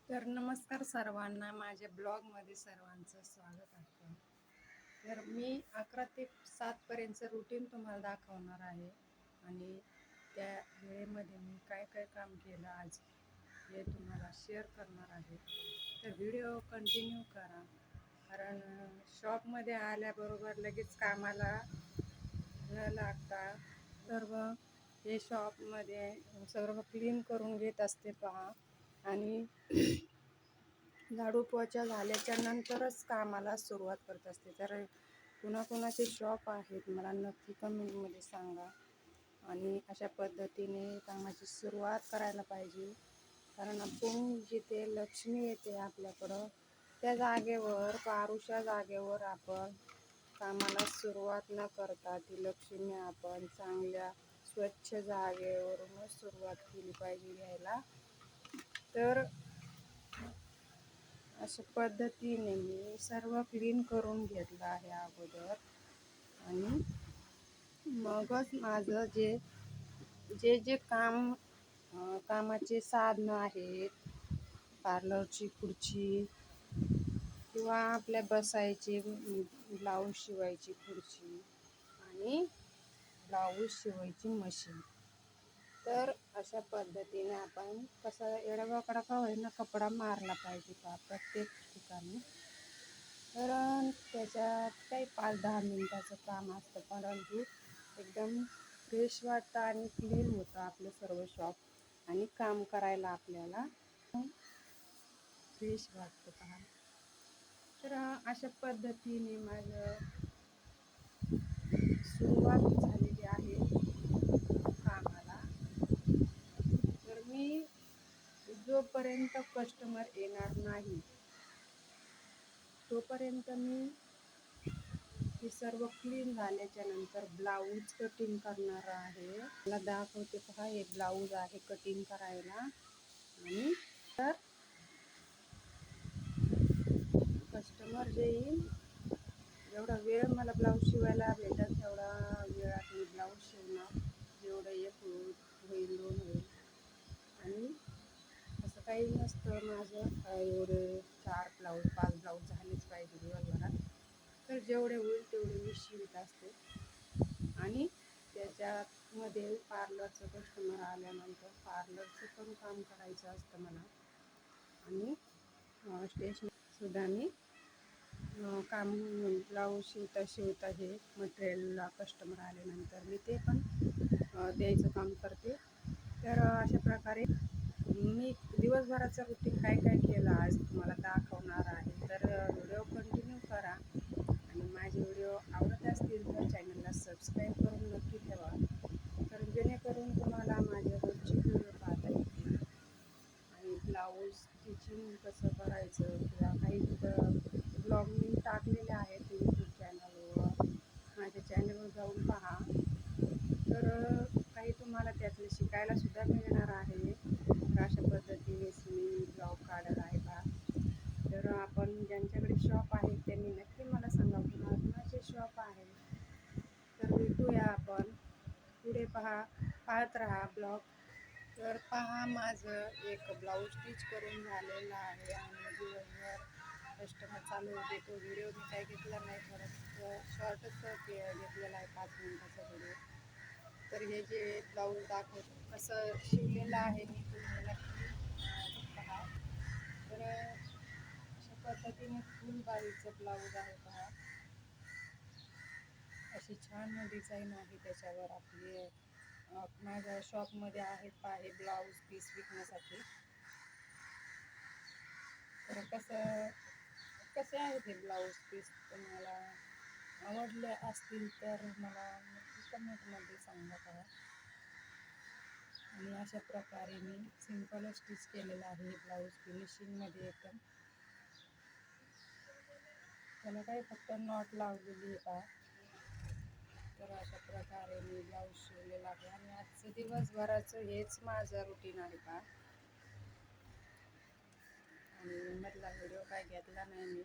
तर नमस्कार सर्वांना, माझ्या ब्लॉगमध्ये सर्वांचं स्वागत आहे. तर मी 11 ते 7 पर्यंतचं रुटीन तुम्हाला दाखवणार आहे आणि त्या वेळेमध्ये मी काय काय काम केलं आज हे तुम्हाला शेअर करणार आहे. तर व्हिडिओ कंटिन्यू करा, कारण शॉपमध्ये आल्याबरोबर लगेच कामाला न लागता सर्व हे शॉपमध्ये सर्व क्लीन करून घेत असते पहा. आणि झाडू पोछा झाल्याच्या नंतरच कामाला सुरुवात करत असते. तर कुणाकुणाचे शॉप आहेत मला नक्की कमेंटमध्ये सांगा. आणि अशा पद्धतीने कामाची सुरुवात करायला पाहिजे, कारण आपण जिथे लक्ष्मी येते आपल्याकडं त्या जागेवर, पारुशा जागेवर आपण कामाला सुरुवात न करता ती लक्ष्मी आपण चांगल्या स्वच्छ जागेवरूनच सुरुवात केली पाहिजे घ्यायला. तर अशा पद्धतीने मी सर्व क्लीन करून घेतलं आहे अगोदर, आणि मगच माझं जे जे जे कामाचे साधनं आहेत, पार्लरची खुर्ची किंवा आपल्या बसायची ब्लाऊज शिवायची खुर्ची आणि ब्लाऊज शिवायची मशीन, तर अशा पद्धतीने आपण कसा एडावाकडा का होईना कपडा मारला पाहिजे का प्रत्येक ठिकाणी. तर त्याच्यात काही 5-10 मिनिटाचं काम असतं, परंतु एकदम फ्रेश वाटतं आणि क्लीन होतं आपलं सर्व शॉप, आणि काम करायला आपल्याला फ्रेश वाटतं पहा. तर अशा पद्धतीने माझं सुरुवात झालेली आहे कामाला. तर मी जोपर्यंत कस्टमर येणार नाही तोपर्यंत मी हे सर्व क्लीन झाल्याच्या नंतर ब्लाऊज कटिंग करणार आहे. मला दाखवते पहा, हे ब्लाऊज आहे कटिंग करायला. आणि तर कस्टमर जे येईल, जेवढा वेळ मला ब्लाऊज शिवायला भेटेल तेवढा वेळात मी ब्लाऊज शिवणार, जेवढं एक होईल 2 होईल. आणि असं काही नसतं माझं एवढे 4 ब्लाऊज 5 ब्लाऊज झालेच पाहिजे दिवसभरात. तर जेवढे होईल तेवढे मी शिवत असते. आणि त्याच्यामध्ये पार्लरचं कस्टमर आल्यानंतर पार्लरचं पण काम करायचं असतं मला. आणि स्टेशनरीसुद्धा मी काम ब्लाऊज शिवता हे मटेरियलला कस्टमर आल्यानंतर मी ते पण द्यायचं काम करते. तर अशा प्रकारे मी दिवसभराचं रुटीन काय काय केलं आज तुम्हाला दाखवणार आहे. तर व्हिडिओ कंटिन्यू करा, आणि माझे व्हिडिओ आवडत असतील तर चॅनलला सबस्क्राईब करून नक्की ठेवा, तर जेणेकरून तुम्हाला माझे रोजचे व्हिडिओ पाहता येतील. आणि ब्लाऊज स्टिचिंग कसं करायचं किंवा काही ब्लॉग मी टाकलेले आहेत यूट्यूब चॅनलवर, माझ्या चॅनलवर जाऊन पहा. तर काही तुम्हाला त्यातले शिकायलासुद्धा मिळणार आहे. तर अशा पद्धतीनेच मी ब्लॉग काढत आहे पहा. तर आपण ज्यांच्याकडे शॉप आहे त्यांनी नक्की मला सांगा कुणाचे शॉप आहे. तर भेटूया आपण पुढे, पाहत राहा ब्लॉग. तर पहा, माझं एक ब्लाऊज स्टिच करून झालेलं आहे आणि दिवसभर कस्टमर चालू होते. तो व्हिडिओ मी काही घेतला नाही, थोडं शॉर्टच घेतलेला आहे 5 मिनिटाचा व्हिडिओ. तर हे जे ब्लाऊज दाखवतो कसं शिवलेलं आहे मी, तुम्ही नक्की पहा. तर अशा पद्धतीने फुलबाईचं ब्लाऊज आहे पहा. अशी छान डिझाईन आहे त्याच्यावर आपली. माझ्या शॉपमध्ये आहेत पहा हे ब्लाऊज पीस विकण्यासाठी. तर कसे आहेत हे ब्लाऊज पीस, तुम्हाला आवडले असतील तर मला नक्की कमेंटमध्ये सांगा पहा. आणि अशा प्रकारे मी सिंपल स्टिच केलेलं आहे ब्लाऊज फिनिशिंगमध्ये एकदम. त्याला काही फक्त नॉट लावलेली आहे पहा. तर अशा प्रकारे मी ब्लाऊज शिवलेला आहे आणि आजचं दिवसभराचं हेच माझं रुटीन आहे पहा. आणि मधला व्हिडिओ काय घेतला नाही मी.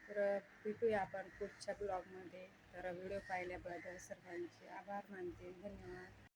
तर भेटूया आपण पुढच्या ब्लॉगमध्ये. तर व्हिडिओ पाहिल्याबद्दल सर्वांचे आभार मानते. धन्यवाद.